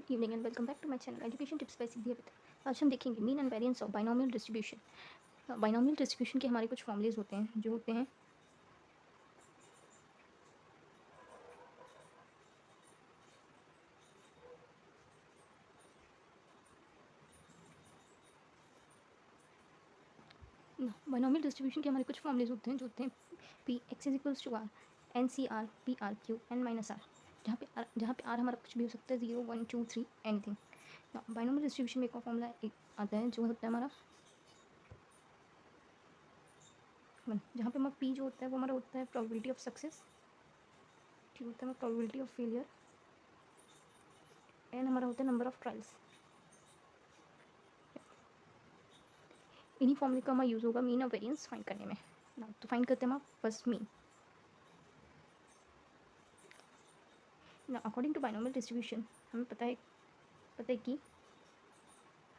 Good evening and welcome back to my channel education tips by Siddhi Amit. आज हम देखेंगे mean and variance of binomial distribution. Binomial distribution के हमारे कुछ formulas होते हैं जो होते हैं बाइनोमियल डिस्ट्रीब्यूशन के हमारे कुछ फॉर्मूलेज होते हैं जो होते हैं P X is equals to R N C R P R Q N minus R, जहाँ पे आर हमारा कुछ भी हो सकता है, 0 1 2 3 एनीथिंग। बाइनोमियल डिस्ट्रीब्यूशन में एक और फॉर्मूला आता है जो होता है हमारा जहाँ पे हमारा पी जो होता है वो हमारा होता है प्रोबेबिलिटी ऑफ सक्सेस, ठीक होता है हमारा प्रोबेबिलिटी ऑफ फेलियर, एन हमारा होता है नंबर ऑफ ट्रायल्स। इन्हीं फॉर्मूले का हमारा यूज़ होगा मीन और वेरिएंस फाइंड करने में ना। तो फाइंड करते हैं हम फर्स्ट मीन ना। अकॉर्डिंग टू बाइनोमियल डिस्ट्रीब्यूशन हमें पता है कि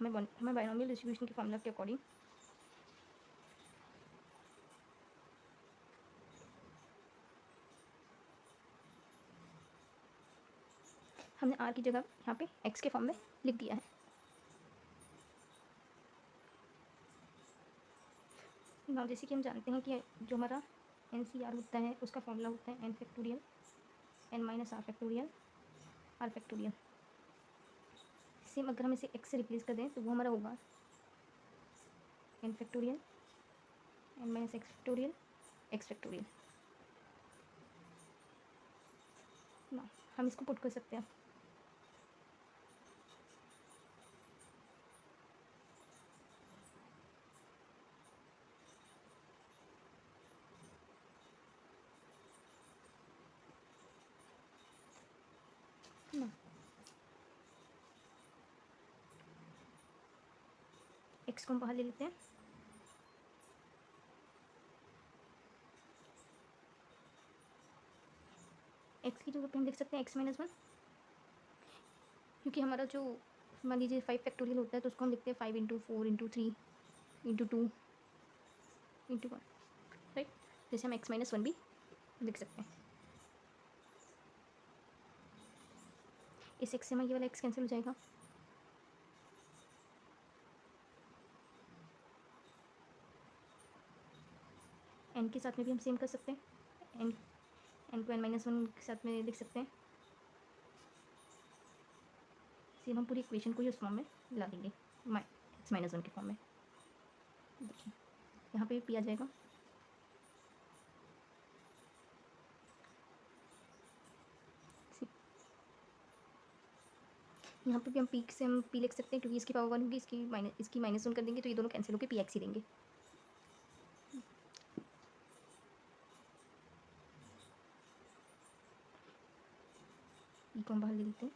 हमें बाइनोमियल डिस्ट्रीब्यूशन के फॉर्मूला के अकॉर्डिंग हमने आर की जगह यहाँ पे एक्स के फॉर्म में लिख दिया है ना। जैसे कि हम जानते हैं कि जो हमारा एन सी आर होता है उसका फॉर्मूला होता है N factorial N minus R factorial R factorial. Same अगर हम इसे एक्स से रिप्लेस कर दें तो वो हमारा होगा N factorial N minus X factorial ना। हम इसको पुट कर सकते हैं ना। एक्स को हम बाहर ले लेते हैं, एक्स की जगह पे हम लिख सकते हैं एक्स माइनस वन, क्योंकि हमारा जो मान लीजिए 5 फैक्टोरियल होता है तो उसको हम लिखते हैं 5 into 4 into 3 into 2 into 1, right. जैसे हम एक्स माइनस वन भी लिख सकते हैं। इस एक्स से हमारा ये वाला एक्स कैंसिल हो जाएगा, एन के साथ में भी हम सेम कर सकते हैं। एन को एन माइनस वन के साथ में लिख सकते हैं। सेम हम पूरी इक्वेशन को ही उस फॉर्म में ला देंगे एक्स माइनस वन के फॉर्म में। देखिए यहाँ पे भी पी आ जाएगा, यहाँ पे भी हम पी से हम पी लिख सकते हैं क्योंकि इसकी पावर वन होगी, इसकी माइनस वन कर देंगे तो ये दोनों कैंसिल होकर पी एक्स ही देंगे। पी को हम बाहर ले लेते हैं,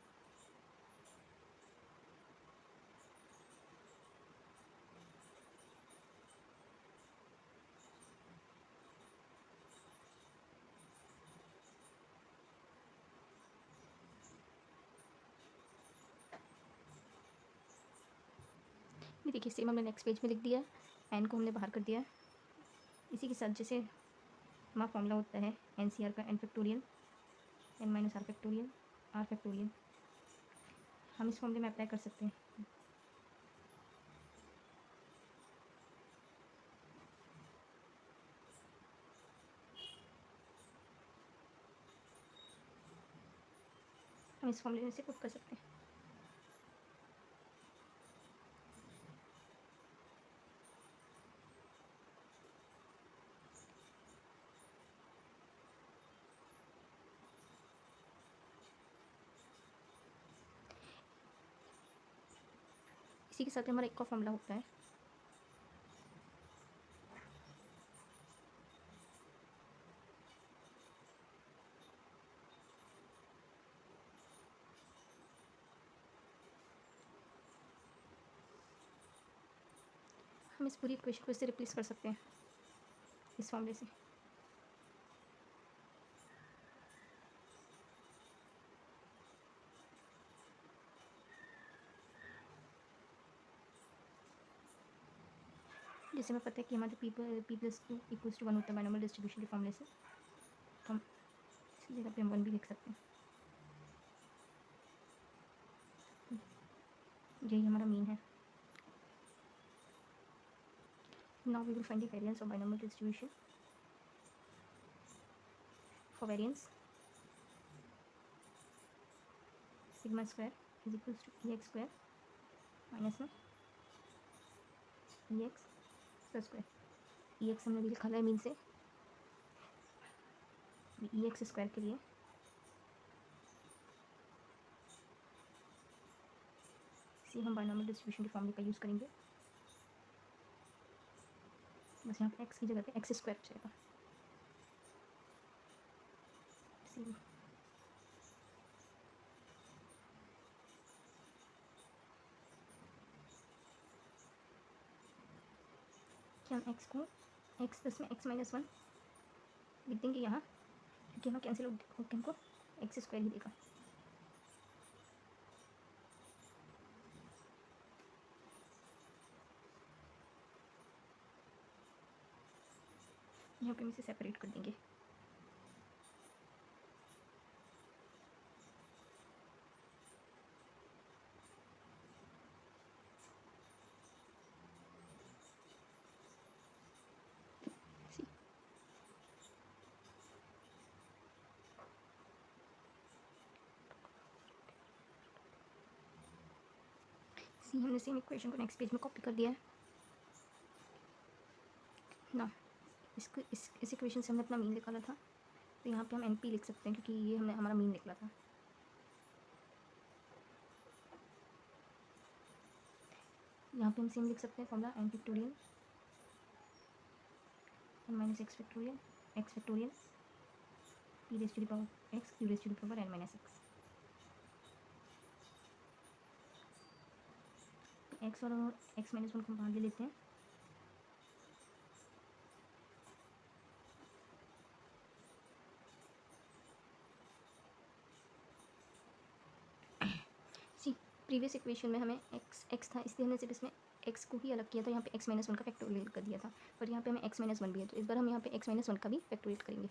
ये देखिए सेम हमने नेक्स्ट पेज में लिख दिया है। एन को हमने बाहर कर दिया है। इसी के साथ जैसे हमारा फॉर्मूला होता है एन सी आर का N factorial N minus R factorial, हम इस फॉर्मूले में अप्लाई कर सकते हैं। हम इस फॉर्मूले में से पुट कर सकते हैं। इसी के साथ हमारा एक और फॉर्मूला होता है हम इस पूरी इक्वेशन को इससे रिप्लेस कर सकते हैं इस फॉर्मूले से। जैसे हमें पता है कि हमारे P plus two equals to one होता है बाइनोमियल डिस्ट्रीब्यूशन के फॉर्मूले से, तो हम इसकी जगह पे हम वन भी लिख सकते हैं। यही हमारा मीन है। Now we will find the variance of binomial distribution. For variance sigma square is equals to E X square minus में E X plus square. E X हमने भी लिखा है मीन से, ई एक्स स्क्वायर के लिए इसी हम बाइनोमियल डिस्ट्रीब्यूशन के फॉर्मूले का यूज़ करेंगे। बस यहाँ पे एक्स की जगह पे एक्स स्क्वायर बचेगा। कि हम एक्स को एक्स प्लस में एक्स माइनस वन लिख देंगे यहाँ, क्योंकि यहाँ कैंसिल होकर हमको एक्स स्क्वायर ही देगा। यहाँ पे हम इसे सेपरेट कर देंगे। सी हमने सेम इक्वेशन को नेक्स्ट पेज में कॉपी कर दिया है ना। इसको इस इक्वेशन से हमने अपना मीन निकाला था, तो यहाँ पे हम एन पी लिख सकते हैं, क्योंकि ये हमने हमारा मीन निकला था। यहाँ पे हम सेम लिख सकते हैं formula N factorial N minus X factorial P raise to the power X Q raise to the power N minus X. X और एक्स माइनस वन को बाहर ले लेते हैं। सी प्रीवियस इक्वेशन में हमें एक्स था, इसलिए हमने सिर्फ इसमें एक्स को ही अलग किया था, यहाँ पे एक्स माइनस वन का फैक्टोरियल कर दिया था, पर यहाँ पे हमें एक्स माइनस वन भी है, तो इस बार हम यहाँ पे एक्स माइनस वन का भी फैक्टोरियल करेंगे।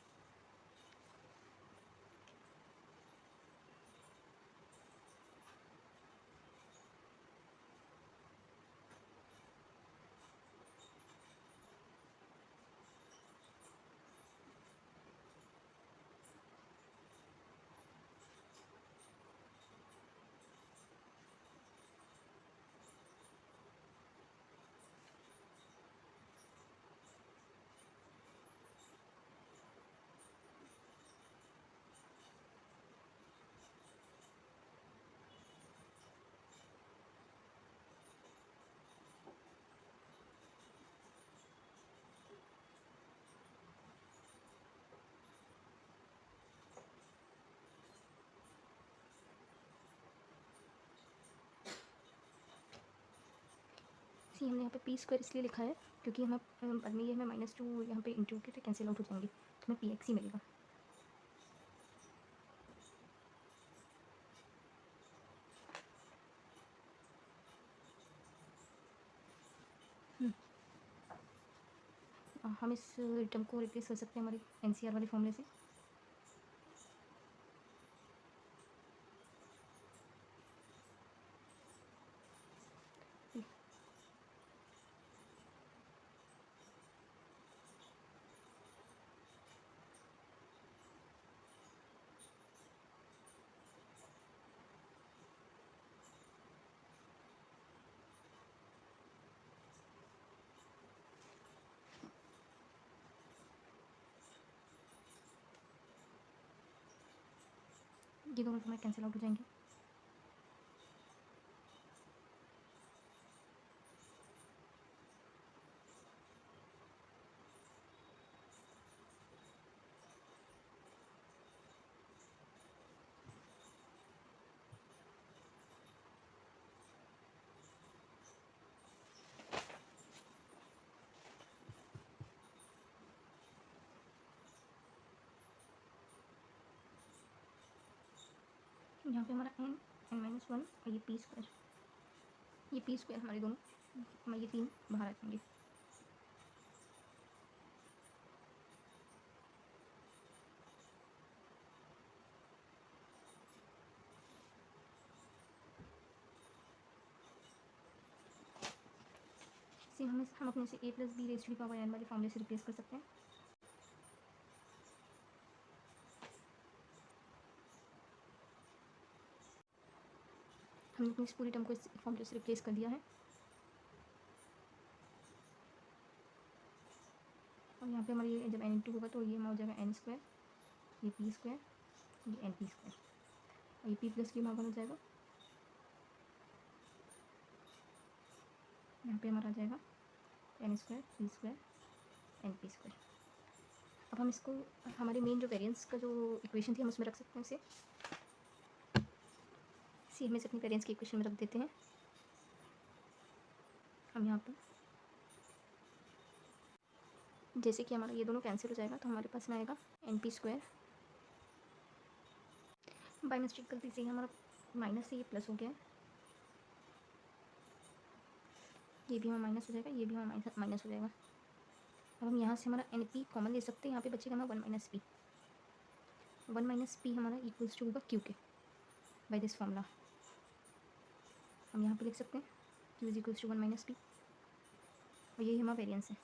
सी हमने यहाँ पे पी स्क्वायर इसलिए लिखा है क्योंकि हमें बाद में ये हमें माइनस टू यहाँ पे इंटू के कैंसिल आउट हो जाएंगे, तो हमें पी एक्स ही मिलेगा। हम इस टर्म को रिप्लेस कर सकते हैं हमारे एनसीआर वाले फॉर्मूले से। ये दोनों हमें कैंसिल आउट हो जाएंगे। यहाँ पे हमारा एन माइनस वन और ये पी स्क्वायर हमारे दोनों हमारे ये तीन बाहर आ जाएंगे। हम अपने से a plus B raise to the power n वाले फॉर्मूले से रिप्लेस कर सकते हैं। हमने अपनी इस पूरी टर्म को इस फॉर्मूले से रिप्लेस कर दिया है और यहाँ पे हमारी ये जब n इंटू होगा तो ये हमारा हो जाएगा n स्क्वायर, ये p स्क्वायर, ये n p स्क्वायर और ये p प्लस q हमारा हो जाएगा। यहाँ पे हमारा आ जाएगा n square p square n p square. अब हम इसको हमारे मेन जो वेरिएंस का जो इक्वेशन थी हम उसमें रख सकते हैं इसे हम इसे अपनी वेरिएंस की इक्वेशन में रख देते हैं। हम यहाँ पर जैसे कि हमारा ये दोनों कैंसिल हो जाएगा तो हमारे पास में आएगा N P square. By mistake गलती से हमारा माइनस से ये प्लस हो गया है, ये भी हमारा माइनस हो जाएगा, ये भी हमारा माइनस हो जाएगा। अब हम यहाँ से हमारा एन पी कॉमन ले सकते हैं, यहाँ पे बचेगा हमारा वन माइनस पी हमारा इक्वल्स टू होगा क्यू के बाय दिस फॉर्मूला। हम यहाँ पे लिख सकते हैं Q is equals to one minus P और यही हमारा वेरिएंस है।